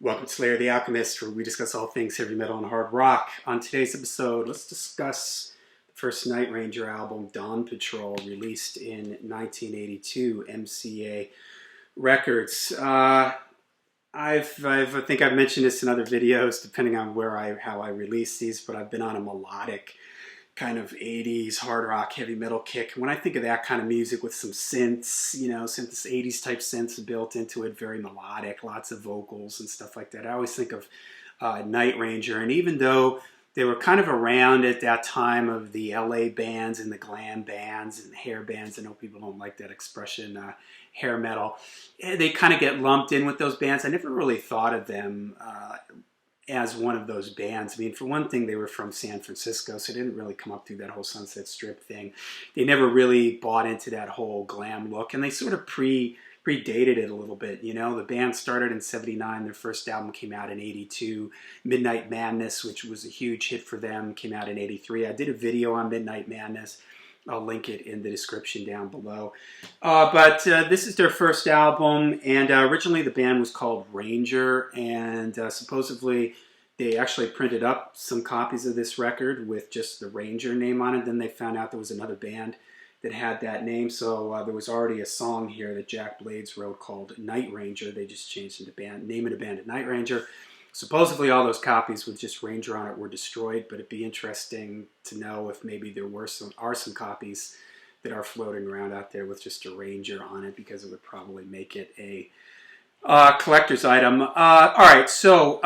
Welcome to Slayer the Alchemist, where we discuss all things heavy metal and hard rock. On today's episode, let's discuss the first Night Ranger album, Dawn Patrol, released in 1982, MCA Records. I think I've mentioned this in other videos, depending on how I release these, but I've been on a melodic kind of 80s hard rock heavy metal kick. When I think of that kind of music with some synths, synths, 80s type synths built into it, very melodic, lots of vocals and stuff like that, I always think of Night Ranger. And even though they were kind of around at that time of the LA bands and the glam bands and hair bands, I know people don't like that expression, hair metal, they kind of get lumped in with those bands. I never really thought of them as one of those bands. I mean, for one thing, they were from San Francisco, so they didn't really come up through that whole Sunset Strip thing. They never really bought into that whole glam look, and they sort of predated it a little bit. The band started in '79. Their first album came out in '82. Midnight Madness, which was a huge hit for them, came out in '83. I did a video on Midnight Madness. I'll link it in the description down below. But this is their first album, and originally the band was called Ranger, and supposedly they actually printed up some copies of this record with just the Ranger name on it. Then they found out there was another band that had that name, so there was already a song here that Jack Blades wrote called Night Ranger. They just changed the name of the band to Night Ranger. Supposedly all those copies with just Ranger on it were destroyed, but it'd be interesting to know if maybe there are some copies that are floating around out there with just a Ranger on it, because it would probably make it a collector's item. All right, so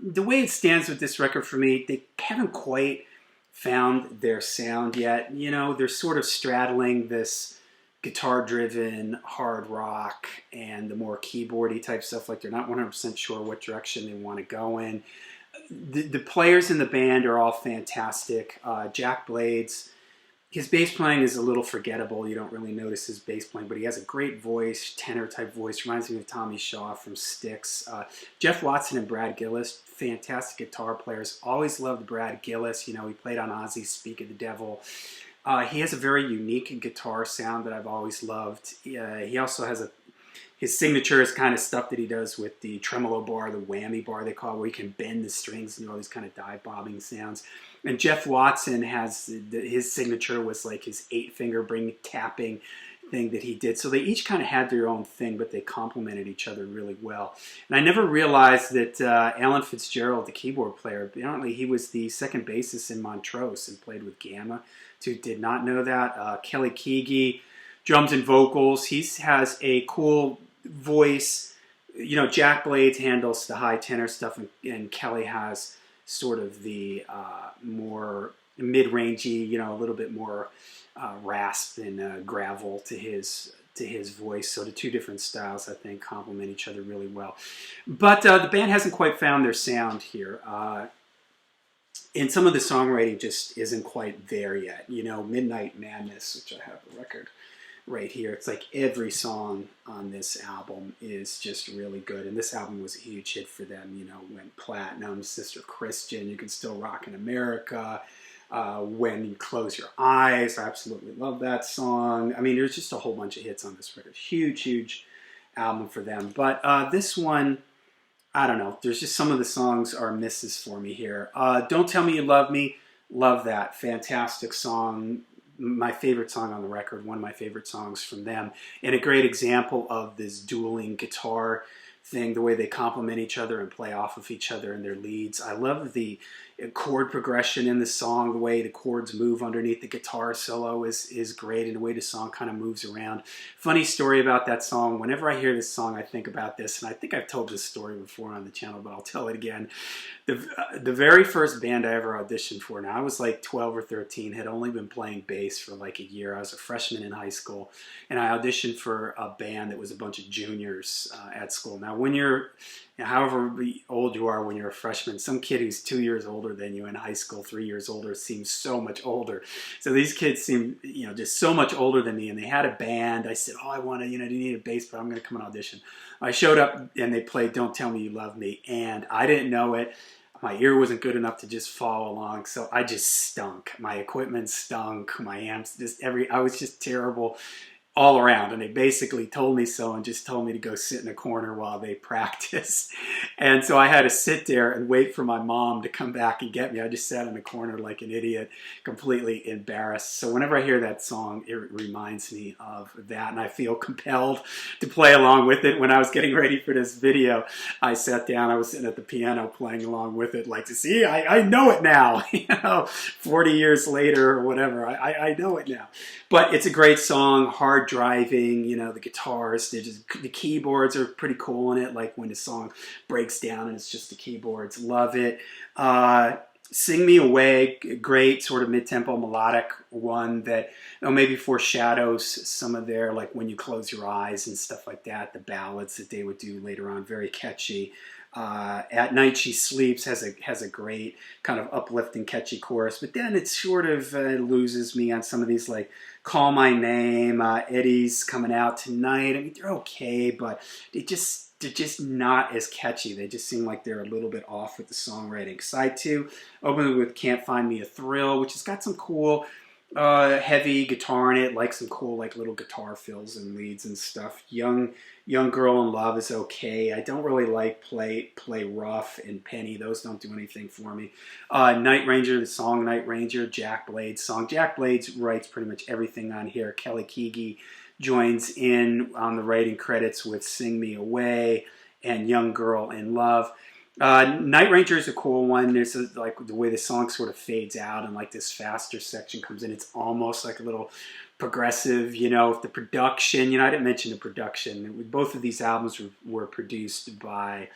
the way it stands with this record for me, they haven't quite found their sound yet. They're sort of straddling this guitar-driven hard rock and the more keyboardy type stuff. Like, they're not 100% sure what direction they want to go in. The players in the band are all fantastic. Jack Blades, his bass playing is a little forgettable. You don't really notice his bass playing, but he has a great voice, tenor type voice. Reminds me of Tommy Shaw from Styx. Jeff Watson and Brad Gillis, fantastic guitar players. Always loved Brad Gillis. He played on Ozzy's Speak of the Devil. He has a very unique guitar sound that I've always loved. He also has his signature is kind of stuff that he does with the tremolo bar, the whammy bar they call it, where he can bend the strings and do all these kind of dive bobbing sounds. And Jeff Watson has his signature was like his 8-finger ring tapping thing that he did. So they each kind of had their own thing, but they complemented each other really well. And I never realized that Alan Fitzgerald, the keyboard player, apparently he was the second bassist in Montrose and played with Gamma. Did not know that. Kelly Keagy, drums and vocals. He has a cool voice. Jack Blades handles the high tenor stuff, and Kelly has sort of the more mid-rangey, a little bit more rasp and gravel to his voice. So the two different styles, I think, complement each other really well. But the band hasn't quite found their sound here. And some of the songwriting just isn't quite there yet. Midnight Madness, which I have the record right here. It's like every song on this album is just really good. And this album was a huge hit for them. Went platinum. Sister Christian, You Can Still Rock in America. When You Close Your Eyes, I absolutely love that song. I mean, there's just a whole bunch of hits on this record. Huge, huge album for them. But this one, I don't know. There's just some of the songs are misses for me here. Don't Tell Me You Love Me. Love that. Fantastic song. My favorite song on the record. One of my favorite songs from them. And a great example of this dueling guitar thing, the way they complement each other and play off of each other in their leads. I love the chord progression in the song, the way the chords move underneath the guitar solo is great, and the way the song kind of moves around. Funny story about that song, whenever I hear this song, I think about this, and I think I've told this story before on the channel, but I'll tell it again. The very first band I ever auditioned for, now I was like 12 or 13, had only been playing bass for like a year. I was a freshman in high school, and I auditioned for a band that was a bunch of juniors at school. Now, when you're however old you are when you're a freshman, some kid who's 2 years older than you in high school, 3 years older, seems so much older. So these kids seem, just so much older than me, and they had a band. I said, I want to, they need a bass, but I'm going to come and audition. I showed up, and they played Don't Tell Me You Love Me, and I didn't know it. My ear wasn't good enough to just follow along, so I just stunk. My equipment stunk, my amps, I was just terrible. all around, and they basically told me so and just told me to go sit in a corner while they practice. And so I had to sit there and wait for my mom to come back and get me. I just sat in the corner like an idiot, completely embarrassed. So whenever I hear that song, it reminds me of that, and I feel compelled to play along with it. When I was getting ready for this video, I sat down, I was sitting at the piano playing along with it, like to see, I know it now, 40 years later or whatever, I know it now. But it's a great song, hard driving, the guitars, the keyboards are pretty cool in it, like when the song breaks down and it's just the keyboards. Love it. Sing Me Away, great sort of mid-tempo melodic one that maybe foreshadows some of their, like When You Close Your Eyes and stuff like that, the ballads that they would do later on, very catchy. At Night She Sleeps has a great kind of uplifting, catchy chorus, but then it sort of loses me on some of these, like Call My Name, Eddie's Coming Out Tonight. I mean, they're okay, but they're just not as catchy. They just seem like they're a little bit off with the songwriting. Side 2, opening with Can't Find Me a Thrill, which has got some cool heavy guitar in it, like some cool like little guitar fills and leads and stuff. Young Girl in Love is okay. I don't really like Play Rough and Penny. Those don't do anything for me. Night Ranger, the song Night Ranger, Jack Blade's song. Jack Blade writes pretty much everything on here. Kelly Keagy joins in on the writing credits with Sing Me Away and Young Girl in Love. Night Ranger is a cool one. There's like the way the song sort of fades out and like this faster section comes in. It's almost like a little progressive, the production, I didn't mention the production. Both of these albums were produced by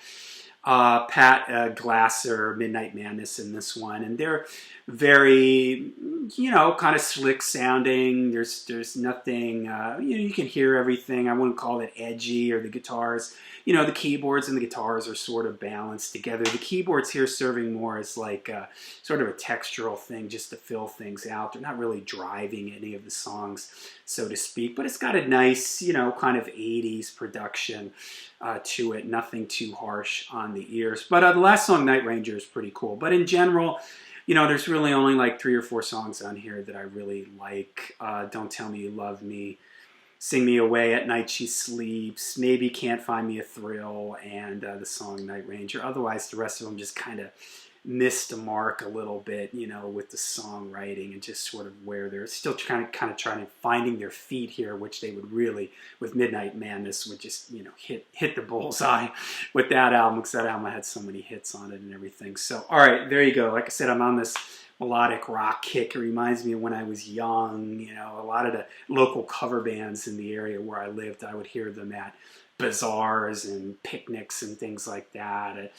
Pat Glasser, Midnight Madness in this one, and they're very, kind of slick sounding. There's nothing, you can hear everything. I wouldn't call it edgy, or the guitars, the keyboards and the guitars are sort of balanced together. The keyboards here serving more as like sort of a textural thing, just to fill things out. They're not really driving any of the songs, so to speak, but it's got a nice, kind of 80s production to it. Nothing too harsh on the ears. But the last song, Night Ranger, is pretty cool. But in general, there's really only like 3 or 4 songs on here that I really like. Don't Tell Me You Love Me, Sing Me Away, At Night She Sleeps, maybe Can't Find Me a Thrill, and the song Night Ranger. Otherwise, the rest of them just kind of missed the mark a little bit, with the songwriting and just sort of where they're still kind of trying to finding their feet here, which they would really, with Midnight Madness, would just, hit the bullseye with that album, because that album had so many hits on it and everything. So, all right, there you go. Like I said, I'm on this melodic rock kick. It reminds me of when I was young. A lot of the local cover bands in the area where I lived, I would hear them at bazaars and picnics and things like that.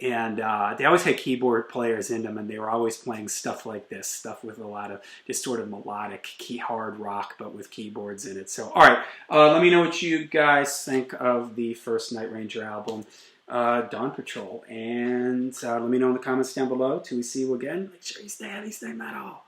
And they always had keyboard players in them, and they were always playing stuff like this, stuff with a lot of just sort of melodic, hard rock, but with keyboards in it. So, all right, let me know what you guys think of the first Night Ranger album, Dawn Patrol, and let me know in the comments down below. Till we see you again, make sure you stay heavy, stay metal.